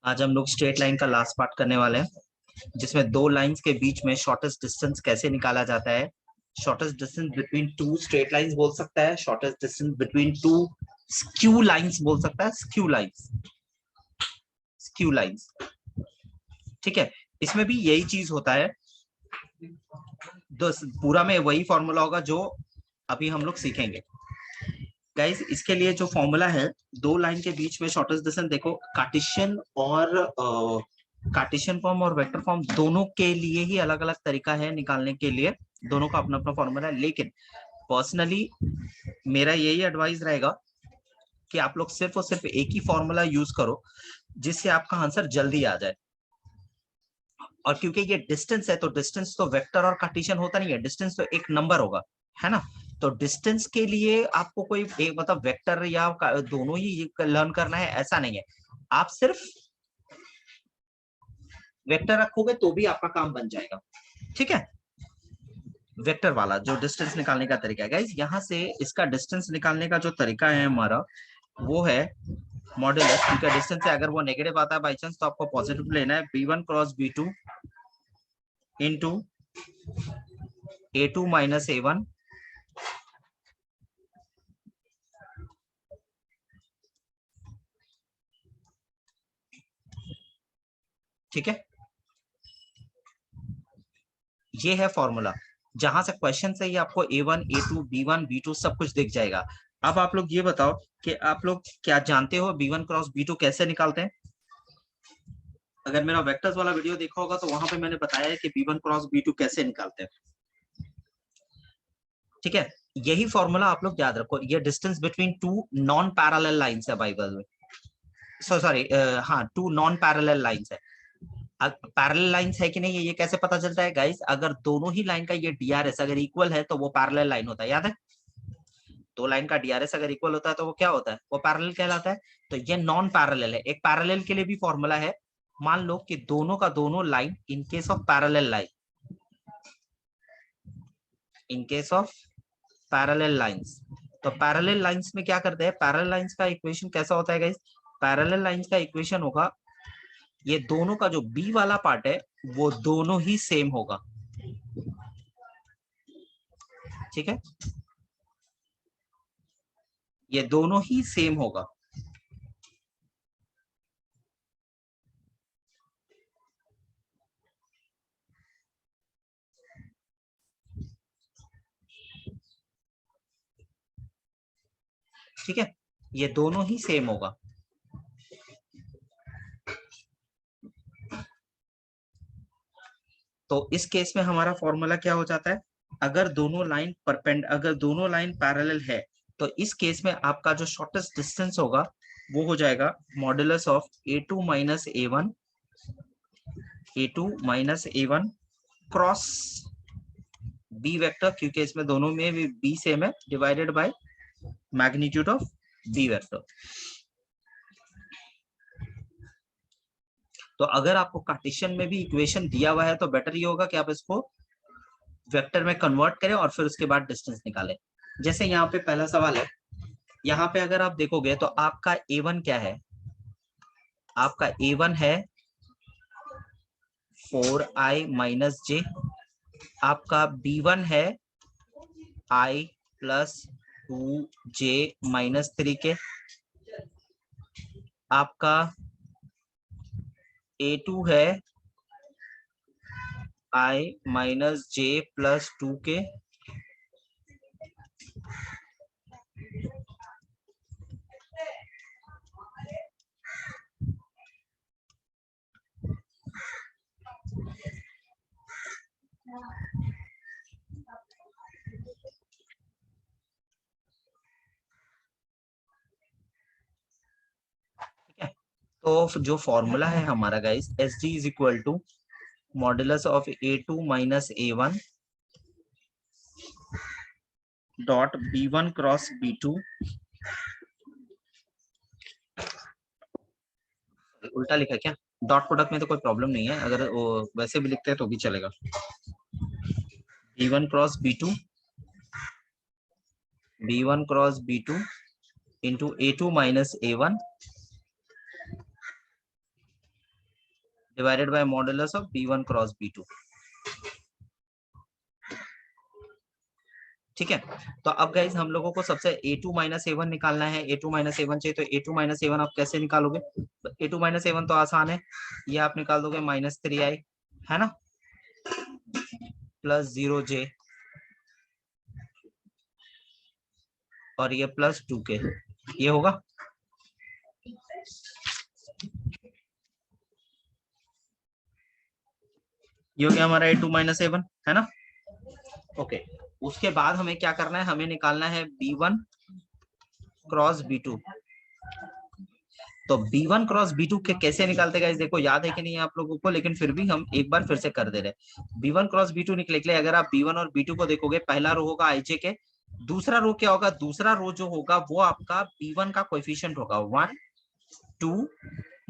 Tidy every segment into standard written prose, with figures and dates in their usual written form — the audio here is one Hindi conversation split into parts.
आज हम लोग स्ट्रेट लाइन का लास्ट पार्ट करने वाले हैं, जिसमें दो लाइंस के बीच में शॉर्टेस्ट डिस्टेंस कैसे निकाला जाता है। Shortest distance between two straight lines बोल सकता है, shortest distance between two skew lines बोल सकता है, स्क्यू लाइंस। ठीक है, इसमें भी यही चीज होता है। पूरा में वही फॉर्मूला होगा जो अभी हम लोग सीखेंगे। गाइस, इसके लिए जो फॉर्मूला है, दो लाइन के बीच में शॉर्टेस्ट डिस्टेंस, देखो कार्टेशियन फॉर्म और वेक्टर फॉर्म दोनों के लिए ही अलग अलग तरीका है निकालने के लिए, दोनों का अपना अपना फॉर्मूला है। लेकिन पर्सनली मेरा यही एडवाइस रहेगा कि आप लोग सिर्फ और सिर्फ एक ही फॉर्मूला यूज करो, जिससे आपका आंसर जल्दी आ जाए। और क्योंकि ये डिस्टेंस है, तो डिस्टेंस तो वेक्टर और कार्टेशियन होता नहीं है, डिस्टेंस तो एक नंबर होगा, है ना। तो डिस्टेंस के लिए आपको कोई एक मतलब वेक्टर या दोनों ही लर्न करना है ऐसा नहीं है। आप सिर्फ वेक्टर रखोगे तो भी आपका काम बन जाएगा। ठीक है, वेक्टर वाला जो डिस्टेंस निकालने का तरीका है गाइस, यहाँ से इसका डिस्टेंस निकालने का जो तरीका है हमारा, वो है मॉड्यूलस। ठीक है, डिस्टेंस से अगर वो नेगेटिव आता है बाई चांस, तो आपको पॉजिटिव लेना है। b1 cross b2 into a2 minus a1 ठीक है, ये है फॉर्मूला। जहां से क्वेश्चन से ही आपको a1 a2 b1 b2 सब कुछ दिख जाएगा। अब आप लोग ये बताओ कि आप लोग क्या जानते हो b1 क्रॉस b2 कैसे निकालते हैं। अगर मेरा वेक्टर्स वाला वीडियो देखा होगा तो वहां पे मैंने बताया है कि b1 क्रॉस b2 कैसे निकालते हैं। ठीक है, यही फॉर्मूला आप लोग याद रखो। ये distance between two non parallel lines है, बाय द वे। सॉरी, हाँ, टू नॉन पैरेलल लाइंस है। पैरेलल लाइंस है कि नहीं ये कैसे पता चलता है गाइस, अगर दोनों ही लाइन का ये डीआरएस अगर इक्वल है तो वो पैरेलल लाइन होता है, याद है। दो लाइन का डीआरएस अगर इक्वल होता है तो वो क्या होता है, वो पैरेलल कहलाता है। तो ये नॉन पैरेलल है। एक पैरेलल के लिए भी फॉर्मूला है। मान लो कि दोनों का दोनों line, in case of parallel line, in case of parallel lines, तो पैरेलल लाइंस में क्या करते हैं, पैरेलल लाइंस का इक्वेशन कैसा होता है गाइस। पैरेलल लाइंस का इक्वेशन होगा, ये दोनों का जो बी वाला पार्ट है वो दोनों ही सेम होगा। ठीक है, ये दोनों ही सेम होगा। ठीक है, ये दोनों ही सेम होगा। तो इस केस में हमारा फॉर्मूला क्या हो जाता है, अगर दोनों लाइन पैरेलल है, तो इस केस में आपका जो शॉर्टेस्ट डिस्टेंस होगा वो हो जाएगा modulus of a2 minus a1 cross b vector, क्योंकि इसमें दोनों में भी बी सेम है, divided by magnitude of b vector. तो अगर आपको कार्टेशियन में भी इक्वेशन दिया हुआ है तो बेटर ये होगा कि आप इसको वेक्टर में कन्वर्ट करें और फिर उसके बाद डिस्टेंस निकालें। जैसे यहाँ पे पहला सवाल है, यहाँ पे अगर आप देखोगे तो आपका a1 क्या है, आपका a1 है 4i माइनस जे, आपका b1 है i plus 2j minus 3k, आपका a2 है i minus j plus 2k, तो जो फॉर्मूला है हमारा guys, s g is equal to modulus of a2 minus a1 dot b1 cross b2, उल्टा लिखा क्या, डॉट प्रोडक्ट में तो कोई प्रॉब्लम नहीं है, अगर वो वैसे भी लिखते हैं तो भी चलेगा। b1 cross b2 into a2 minus a1 divided by modulus of B1 cross B2। ठीक है, तो अब गाइज हम लोगों को सबसे A2 माइनस A1 निकालना है। A2 माइनस A1 चाहिए, तो A2 माइनस A1 आप कैसे निकालोगे? A2 माइनस A1 तो आसान है, ये आप निकाल दोगे -3i, है ना, प्लस 0j, और ये प्लस 2k, ये होगा। ये हो गया हमारा A2 माइनस A1, है ना। ओके, उसके बाद हमें क्या करना है, हमें निकालना है B1 क्रॉस B2। तो B1 क्रॉस B2 के कैसे निकालते गाइस, देखो याद है कि नहीं आप लोगों को, लेकिन फिर भी हम एक बार फिर से कर दे रहे। B1 क्रॉस B2 निकले के लिए अगर आप B1 और B2 को देखोगे, पहला रो होगा IJ के, दूसरा रो क्या होगा, दूसरा रो जो होगा वो आपका B1 का कोएफिशिएंट होगा 1 2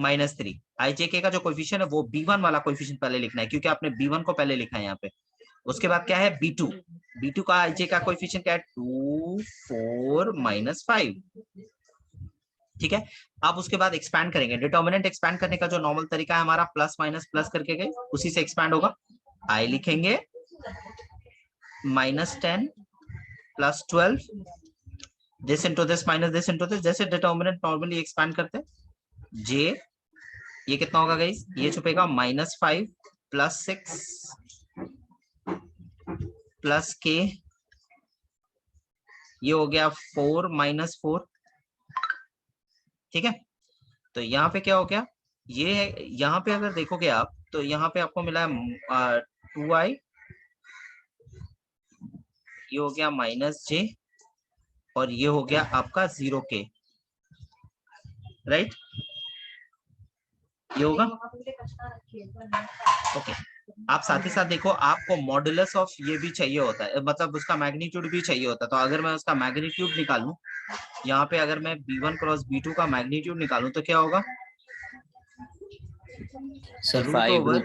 -3। IJK का जो कोएफिशिएंट है वो B1 वाला कोएफिशिएंट पहले लिखना है, क्योंकि आपने B1 को पहले लिखा है यहाँ पे। उसके बाद क्या है B2, B2 का IJ का कोएफिशिएंट क्या है 2 4 -5। ठीक है, अब उसके बाद एक्सपैंड करेंगे, डिटर्मिनेंट एक्सपैंड करने का जो नॉर्मल तरीका है हमारा, प्लस माइनस प्लस करके गए, उसी से एक्सपैंड होगा। आई लिखेंगे -10 plus 12, this into this minus this into this, जैसे डिटर्मिनेंट नॉर्मली एक्सपैंड करते हैं। जे, ये कितना होगा गाइस, ये छुपेगा -5 प्लस 6 प्लस के, ये हो गया 4 -4। ठीक है, तो यहाँ पे क्या हो गया, ये है, यहाँ पे अगर देखोगे आप तो यहाँ पे आपको मिला है 2i, ये हो गया -j, और ये हो गया आपका 0k, राइट, ये होगा। ओके, आप साथ ही साथ देखो, आपको मॉडुलस ऑफ ये भी चाहिए होता है, मतलब उसका मैग्नीट्यूड भी चाहिए होता है। तो अगर मैं उसका मैग्नीट्यूड निकालूं, यहाँ पे अगर मैं B1 क्रॉस B2 का मैग्नीट्यूड निकालूं तो क्या होगा सर, रूट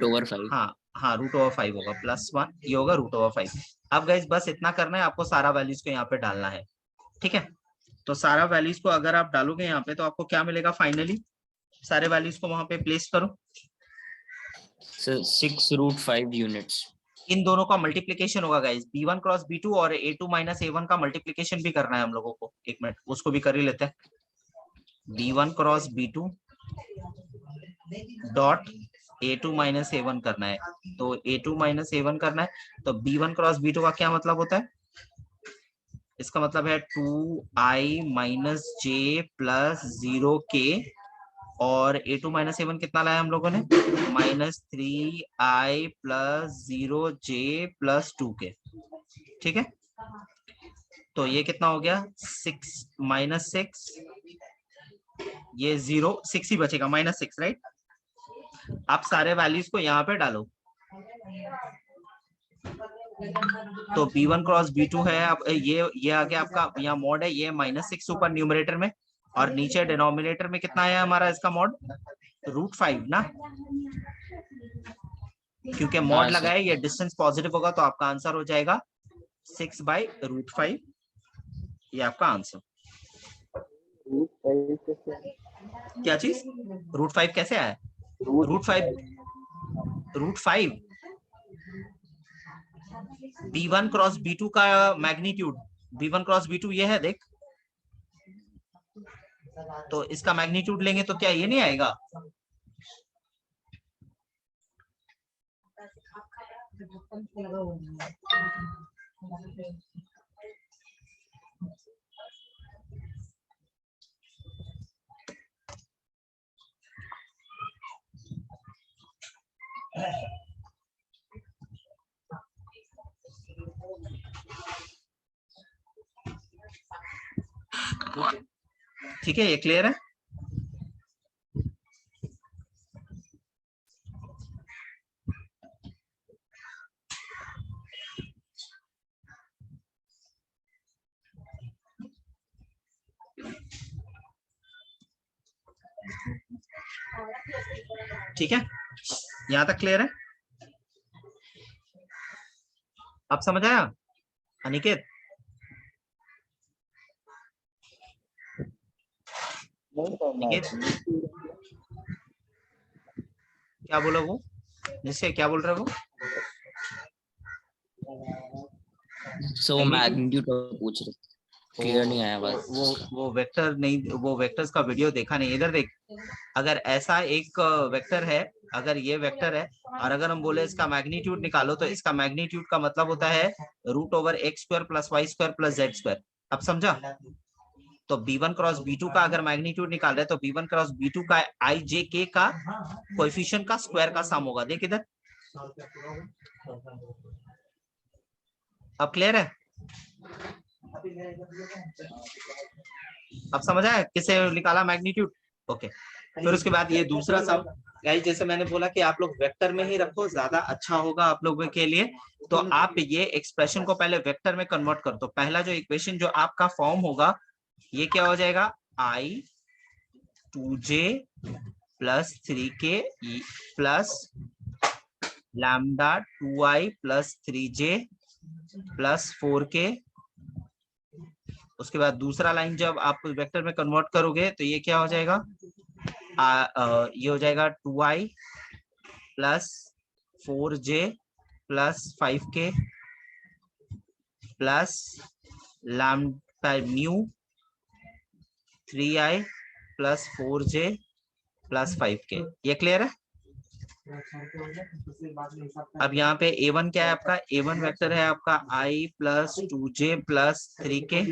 ओवर 5 हाँ हाँ, √5 होगा, +1, ये होगा √5। अब गाइस बस इतना करना है, आपको सारा वैल्यूज को यहाँ पे डालना है। ठीक है, तो सारा वैल्यूज को अगर आप डालोगे यहाँ पे तो आपको क्या मिलेगा फाइनली, सारे वैल्यूज को वहां पे प्लेस करो। Sir 6√5 units. इन दोनों का मल्टीप्लीकेशन होगा गाइस, B1 क्रॉस B2 और A2 माइनस A1 का मल्टीप्लीकेशन भी करना है हम लोगों को। एक मिनट, उसको भी कर ही लेते हैं। B1 cross B2 dot A2 minus A1 करना है, तो A2 माइनस A1 करना है। तो B1 क्रॉस B2 का क्या मतलब होता है, इसका मतलब है 2i minus j plus 0k, और A2 माइनस A1 कितना लाया हम लोगों ने, -3i plus 0j plus 2k। ठीक है, तो ये कितना हो गया 6 -6, ये 0 6 ही बचेगा, -6, राइट। आप सारे वैल्यूज को यहाँ पे डालो। तो B1 क्रॉस B2 है, अब ये आ गया आपका, यहाँ मॉड है, ये -6 ऊपर न्यूमरेटर में, और नीचे डिनोमिनेटर में कितना है हमारा इसका मॉड, √5 ना, क्योंकि मॉड लगा है, ये डिस्टेंस पॉजिटिव होगा, तो आपका आंसर हो जाएगा 6/√5, ये आपका आंसर। क्या चीज, √5 कैसे आया, √5 B1 क्रॉस B2 का मैग्नीट्यूड, B1 क्रॉस B2 ये है देख, तो इसका मैग्नीट्यूड लेंगे तो क्या ये नहीं आएगा, ठीक है, ये क्लियर है। ठीक है, यहां तक क्लियर है, अब समझ आया अनिकेत, अनिकेत क्या बोला वो, निश्चय क्या बोल रहा है वो? सो मैग्नीट्यूड पूछ रहे, क्लियर नहीं आया बात। वो वेक्टर नहीं, वो वेक्टर्स का वीडियो देखा नहीं। इधर देख, अगर ऐसा एक वेक्टर है, अगर ये वेक्टर है और अगर हम बोले इसका मैग्नीट्यूड निकालो, तो इसका मैग्नीट्यूड का मतलब होता है √x² + y² + z²। अब समझा? तो b1 क्रॉस b2 का अगर मैग्नीट्यूड निकाल रहे, तो b1 क्रॉस b2 का ijk का कोएफिशिएंट का स्क्वायर का सम होगा। देख इधर, अब क्लियर है? अब समझ आया किसे निकाला मैग्नीट्यूड? ओके। फिर उसके बाद ये दूसरा सम, गाइस जैसे मैंने बोला कि आप लोग वेक्टर में ही रखो, ज्यादा अच्छा होगा आप लोगों के लिए। तो आप ये एक्सप्रेशन को पहले वेक्टर में कन्वर्ट कर दो। पहला जो इक्वेशन जो आपका फॉर्म होगा, ये क्या हो जाएगा, i 2j + 3k plus lambda 2i + 3j + 4k। उसके बाद दूसरा लाइन जब आप वेक्टर में कन्वर्ट करोगे, तो ये क्या हो जाएगा, ये हो जाएगा 2i + 4j + 5k plus lambda mu 3i + 4j + 5k। ये क्लियर है? अब यहाँ पे a1 क्या है आपका, a1 वेक्टर है आपका i + 2j + 3k,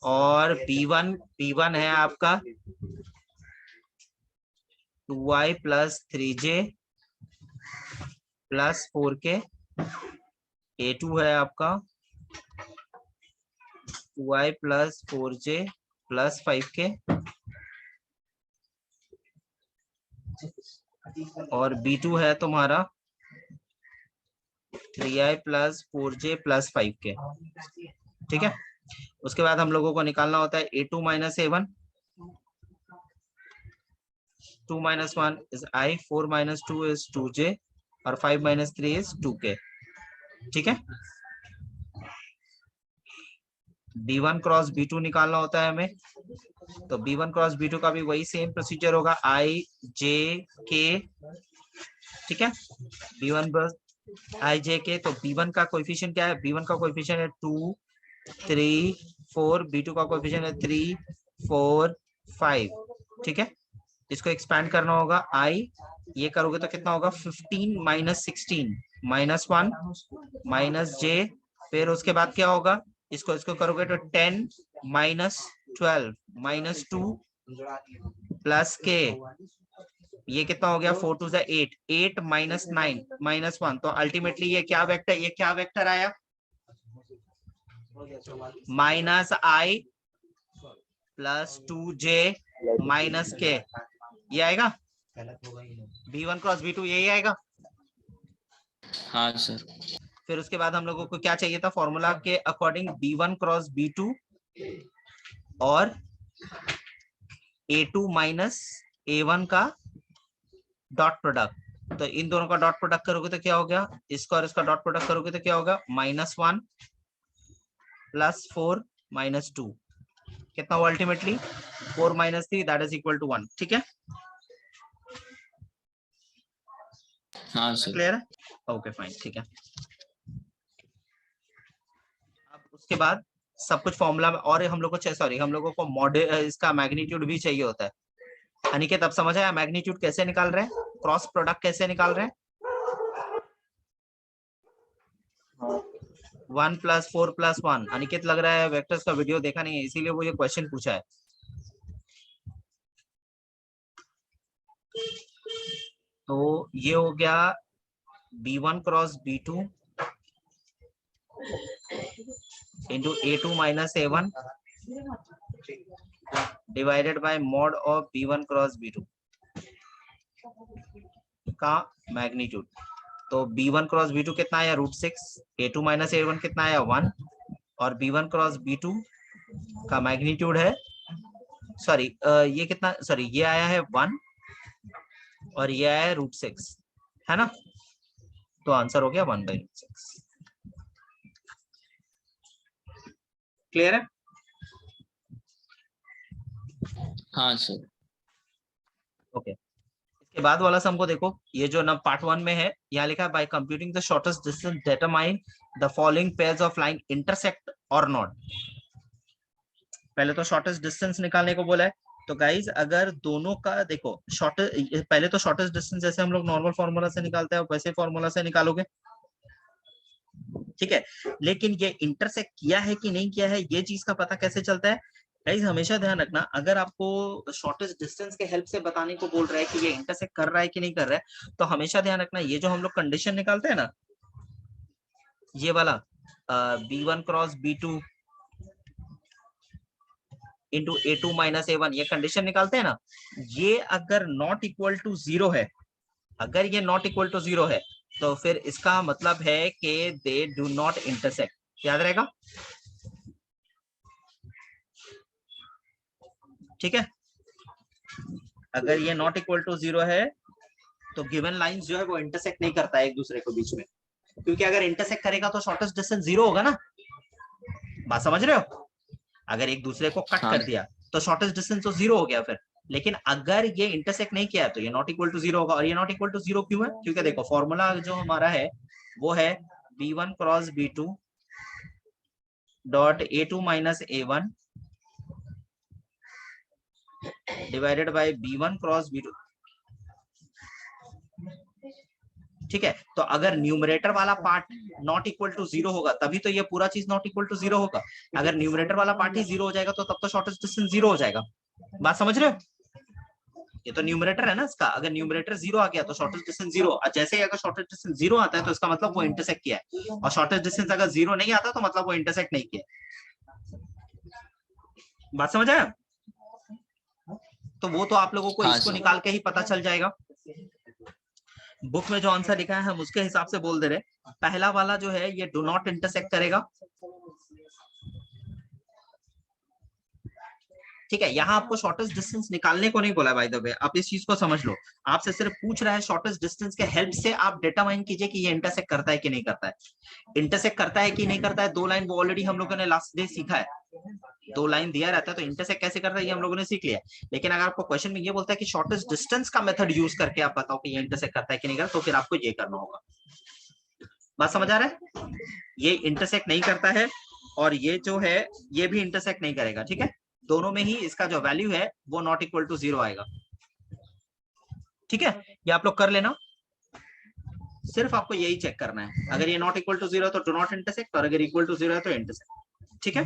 और b1 है आपका 2i + 3j + 4k। a2 है आपका 2i + 4j + 5k, और b2 है तुम्हारा 3i + 4j + 5k। ठीक है? उसके बाद हम लोगों को निकालना होता है a2 - a1। 2 - 1 is i, 4 - 2 is 2j, और 5 - 3 is 2k। ठीक है? b1 क्रॉस b2 निकालना होता है हमें, तो b1 क्रॉस b2 का भी वही सेम प्रोसीजर होगा, i j k। ठीक है? b1 i j k। तो b1 का कोएफिशिएंट क्या है, b1 का कोएफिशिएंट है 2 3 4, b2 का कोएफिशिएंट है 3 4 5। ठीक है? इसको एक्सपैंड करना होगा, i ये करोगे तो कितना होगा, 15 - 16 -1 -j। फिर उसके बाद क्या होगा, इसको करोगे तो 10 - 12 - 2 + k। ये कितना हो गया, 4 2 8, 8 - 9 - 1। तो अल्टीमेटली ये क्या वेक्टर आया, -i + 2j - k। ये आएगा b1 क्रॉस b2, यही आएगा। हाँ सर। फिर उसके बाद हम लोगों को क्या चाहिए था, फॉर्मूला के अकॉर्डिंग b1 क्रॉस b2 और a2 - a1 का डॉट प्रोडक्ट। तो इन दोनों का डॉट प्रोडक्ट करोगे तो क्या हो गया, इसका और इसका डॉट प्रोडक्ट करोगे तो क्या होगा, -1 + 4 - 2। कितना हुआ ultimately, 4 - 3 that is equal to 1। ठीक है? हाँ सर। क्लियर है? ओके फाइन, ठीक है। अब उसके बाद सब कुछ फॉर्मूला में, और हम लोग को सॉरी, हम लोगों को मॉडल इसका मैग्नीट्यूड भी चाहिए होता है। अनिकेत अब समझ आया मैग्नीट्यूड कैसे निकाल रहे हैं, क्रॉस प्रोडक्ट कैसे निकाल रहे हैं? 1 + 4 + 1। अनिकेत लग रहा है वेक्टर्स का वीडियो देखा नहीं है, इसीलिए वो ये क्वेश्चन पूछा है। तो ये हो गया b1 cross b2 into a2 - a1 divided by mod of b1 cross b2 का मैग्नीट्यूड। तो b1 क्रॉस b2 कितना आया, √6। a2 - a1 कितना आया, 1। और b1 क्रॉस b2 का मैग्नीट्यूड है, सॉरी ये कितना, सॉरी ये आया है 1 और ये आया है √6, है ना? तो आंसर हो गया 1/√6। क्लियर है? हाँ सर। ओके। इसके के बाद वाला सम को देखो, ये जो ना पार्ट 1 में है, यहाँ लिखा है by computing the shortest distance determine the following pairs of line intersect और नॉट। पहले तो शॉर्टेस्ट डिस्टेंस निकालने को बोला है। तो गाइज अगर दोनों का देखो शॉर्टेस्ट, पहले तो शॉर्टेस्ट डिस्टेंस जैसे हम लोग नॉर्मल फॉर्मूला से निकालते हैं वैसे फॉर्मूला से निकालोगे, ठीक है। लेकिन ये इंटरसेक्ट किया है कि नहीं किया है, ये चीज का पता कैसे चलता है गाइज? हमेशा ध्यान रखना, अगर आपको शॉर्टेस्ट डिस्टेंस के हेल्प से बताने को बोल रहा है कि ये इंटरसेक्ट कर रहा है कि नहीं कर रहा है, तो हमेशा ध्यान रखना ये जो हम लोग कंडीशन निकालते हैं ना, ये वाला B1 cross B2 into A2 minus A1, ये कंडीशन निकालते हैं ना, ये अगर नॉट इक्वल टू 0 है, अगर ये नॉट इक्वल टू 0 है, तो फिर इसका मतलब है कि दे डू नॉट इंटरसेक्ट। याद रहेगा, ठीक है। अगर ये नॉट इक्वल टू 0 है तो गिवन लाइंस जो है वो इंटरसेक्ट नहीं करता है एक दूसरे को बीच में, क्योंकि अगर इंटरसेक्ट करेगा तो शॉर्टेस्ट डिस्टेंस 0 होगा ना। बात समझ रहे हो? अगर एक दूसरे को कट कर दिया तो शॉर्टेस्ट डिस्टेंस तो 0 हो गया फिर। लेकिन अगर ये इंटरसेक्ट नहीं किया तो ये नॉट इक्वल टू 0 होगा। और ये नॉट इक्वल टू 0 क्यों है? क्योंकि देखो फॉर्मूला जो हमारा है वो है B1 cross B2 dot A2 minus A1 divided by B1 cross B2, ठीक है। तो अगर न्यूमरेटर वाला पार्ट नॉट इक्वल टू 0 होगा तभी तो ये पूरा चीज नॉट इक्वल टू 0 होगा। अगर न्यूमरेटर वाला पार्ट ही 0 हो जाएगा तो तब तो शॉर्टेस्ट डिस्टेंस 0 हो जाएगा। बात समझ रहे हो? ये तो न्यूमरेटर है ना इसका, अगर न्यूमरेटर 0 आ गया तो शॉर्टेस्ट डिस्टेंस 0, और जैसे ही अगर शॉर्टेस्ट डिस्टेंस 0 आता है तो इसका मतलब वो इंटरसेक्ट किया है, और शॉर्टेस्ट डिस्टेंस अगर 0 नहीं आता तो मतलब वो इंटरसेक्ट नहीं किया। बात समझ आया? तो वो तो आप लोगों को इसको निकाल के ही पता चल जाएगा। बुक में जो आंसर लिखा है हम उसके हिसाब से बोल दे रहे। पहला वाला जो है ये डू नॉट इंटरसेक्ट करेगा, ठीक है। यहाँ आपको शॉर्टेस्ट डिस्टेंस निकालने को नहीं बोला बाय द वे, आप इस चीज को समझ लो। आपसे सिर्फ पूछ रहा है शॉर्टेस्ट डिस्टेंस के हेल्प से आप डिटरमाइन कीजिए कि ये इंटरसेक्ट करता है कि नहीं करता है। इंटरसेक्ट करता है कि नहीं करता है, 2 लाइन वो ऑलरेडी हम लोगों ने लास्ट डे सीखा है। 2 लाइन दिया रहता है तो इंटरसेक्ट कैसे करता है ये हम लोगों ने सीख लिया। लेकिन अगर आपको क्वेश्चन में ये बोलता है कि शॉर्टेस्ट डिस्टेंस का मेथड यूज करके आप बताओ कि ये इंटरसेक्ट करता है कि नहीं करता, तो फिर आपको ये करना होगा। बात समझ आ रहा है? ये इंटरसेक्ट नहीं करता है और ये जो है ये भी इंटरसेक्ट नहीं करेगा, ठीक है। दोनों में ही इसका जो वैल्यू है वो नॉट इक्वल टू 0 आएगा, ठीक है। ये आप लोग कर लेना, सिर्फ आपको यही चेक करना है। अगर ये नॉट इक्वल टू 0 तो डू नॉट इंटरसेक्ट, और अगर इक्वल टू 0 है तो इंटरसेक्ट, ठीक है।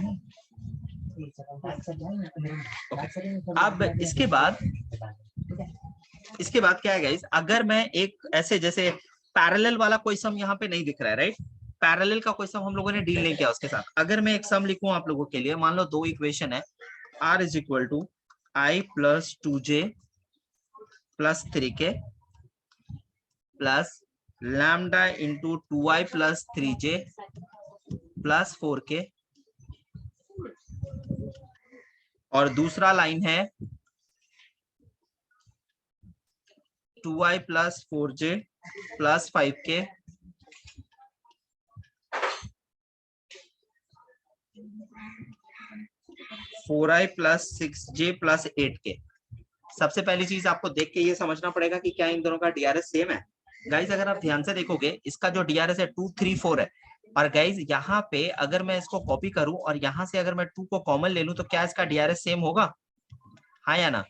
अब इसके बाद क्या है गाइस, अगर मैं एक ऐसे जैसे पैरेलल वाला कोई सम यहाँ पे नहीं दिख रहा है, राइट, पैरेलल का कोई सम हम लोगों ने डील नहीं किया उसके साथ। अगर मैं एक सम लिखूं आप लोगों के लिए, मान लो 2 इक्वेशन है, r is equal to i plus 2j plus 3k plus lambda into 2i plus 3j plus 4k, और दूसरा लाइन है 2i plus 4j plus 5k 4i plus 6j plus 8k। सबसे पहली चीज आपको देख के ये समझना पड़ेगा कि क्या इन दोनों का डीआरएस सेम है। गाइज अगर आप ध्यान से देखोगे इसका जो डीआरएस है 2 3 4 है, और गाइज यहाँ पे अगर मैं इसको कॉपी करूं और यहाँ से अगर मैं 2 को कॉमन ले लूं तो क्या इसका डीआरएस सेम होगा? हाँ या ना?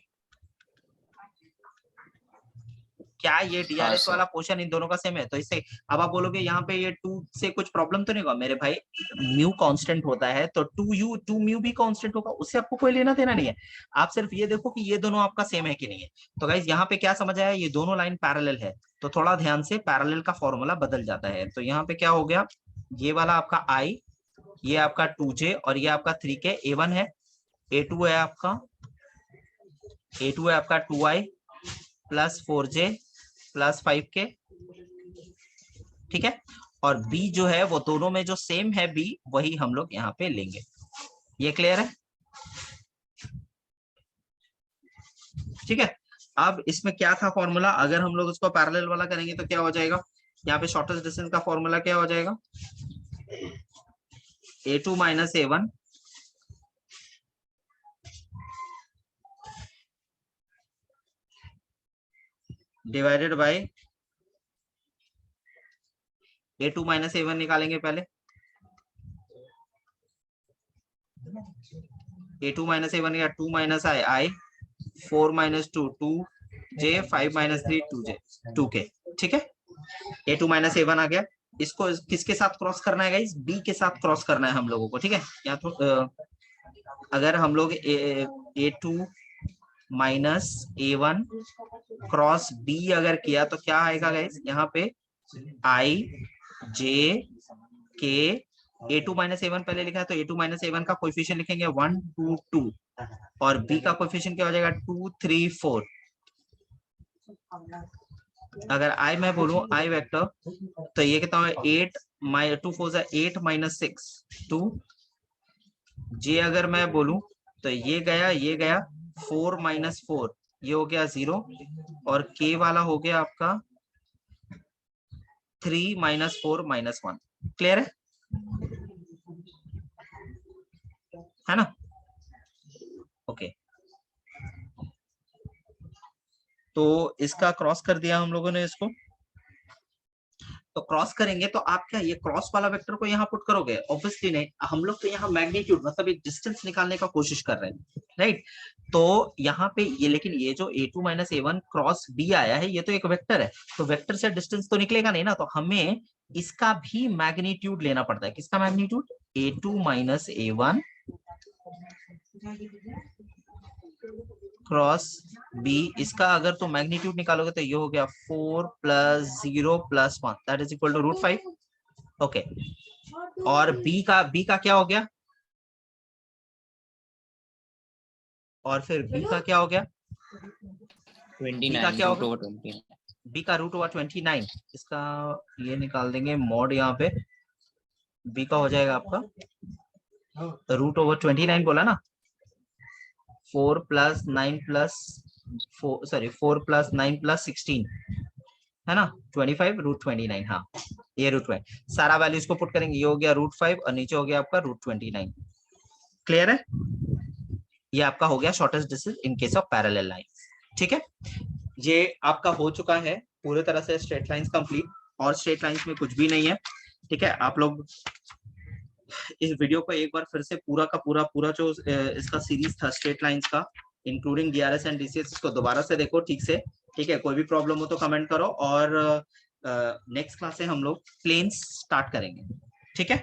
क्या ये डीआरएस वाला पोर्शन इन दोनों का सेम है? तो इससे अब आप बोलोगे यहाँ पे ये 2 से कुछ प्रॉब्लम तो नहीं होगा। मेरे भाई म्यू कांस्टेंट होता है तो 2 म्यू भी कांस्टेंट होगा, उससे आपको कोई लेना देना नहीं है। आप सिर्फ ये देखो कि ये दोनों आपका सेम है कि नहीं है। तो गाइस यहाँ पे क्या समझ आया, ये दोनों लाइन पैरेलल है, तो थोड़ा ध्यान से पैरेलल का फॉर्मूला बदल जाता है। तो यहाँ पे क्या हो गया, ये वाला आपका i, ये आपका 2j और ये आपका 3k, a1 है, a2 है आपका 2i plus 4j plus 5k, ठीक है। और b जो है वो दोनों में जो सेम है b वही हम लोग यहाँ पे लेंगे। ये क्लियर है? ठीक है। अब इसमें क्या था फॉर्मूला, अगर हम लोग इसको पैरेलल वाला करेंगे तो क्या हो जाएगा, यहाँ पे शॉर्टेस्ट डिस्टेंस का फॉर्मूला क्या हो जाएगा, a2 minus a1 . Divided by a2 minus a1 निकालेंगे पहले। a2 माइनस a1 या 2 minus i 4 minus 2 2j 5 minus 3 2j 2k। ठीक है, a2 माइनस a1 आ गया। इसको किसके साथ क्रॉस करना है गाइस? b के साथ क्रॉस करना है हम लोगों को। ठीक है, या तो अगर हम लोग a2 minus a1 cross b अगर किया तो क्या आएगा गाइस? यहाँ पे i j k a2 minus a1 पहले लिखा है तो a2 माइनस a1 का कोएफिशिएंट लिखेंगे 1 2 2 और b का कोएफिशिएंट क्या हो जाएगा? 2 3 4। अगर i मैं बोलूं i वेक्टर तो ये कितना है? 8 2 4 8 माइनस 6 2। j अगर मैं बोलूं तो ये गया 4 माइनस 4 ये हो गया 0 और k वाला हो गया आपका 3 माइनस 4 माइनस 1। क्लियर है ना? ओके, तो इसका क्रॉस कर दिया हम लोगों ने इसको। तो क्रॉस करेंगे तो आप क्या ये क्रॉस वाला वेक्टर को यहाँ पुट करोगे? ऑब्वियसली नहीं, हम लोग तो यहाँ मैग्नीट्यूड मतलब एक डिस्टेंस निकालने का कोशिश कर रहे हैं, राइट? तो यहाँ पे ये, लेकिन ये जो a2 minus a1 cross b आया है ये तो एक वेक्टर है, तो वेक्टर से डिस्टेंस तो निकलेगा नहीं ना, तो हमें इसका भी मैग्नीट्यूड लेना पड़ता है। किसका magnitude? a2 minus a1 cross b। इसका अगर तो मैग्नीट्यूड निकालोगे तो ये हो गया 4 plus 0 plus 1 that is equal to √5। Okay, और b का क्या हो गया? और फिर b का क्या हो गया? 29 का क्या होगा? root over 29। b का √29। इसका ये निकाल देंगे मॉड यहाँ पे। b का हो जाएगा आपका √29 बोला ना, 4 प्लस 9 प्लस 4 प्लस 9 प्लस 16 है ना, 25 √29। हाँ, ये √20 सारा वैल्यू इसको पुट करेंगे, ये हो गया √5 और नीचे हो गया आपका √29। क्लियर है? ये आपका हो गया shortest distance in case of parallel line. ठीक है, ये आपका हो चुका है पूरे तरह से स्ट्रेट लाइंस कंप्लीट, और स्ट्रेट लाइंस में कुछ भी नहीं है। ठीक है, आप लोग इस वीडियो को एक बार फिर से पूरा का पूरा जो इसका सीरीज था स्ट्रेट लाइंस का इंक्लूडिंग डीआरएस एंड डीसीएस, इसको दोबारा से देखो ठीक से। ठीक है, कोई भी प्रॉब्लम हो तो कमेंट करो, और नेक्स्ट क्लास से हम लोग प्लेन्स स्टार्ट करेंगे। ठीक है।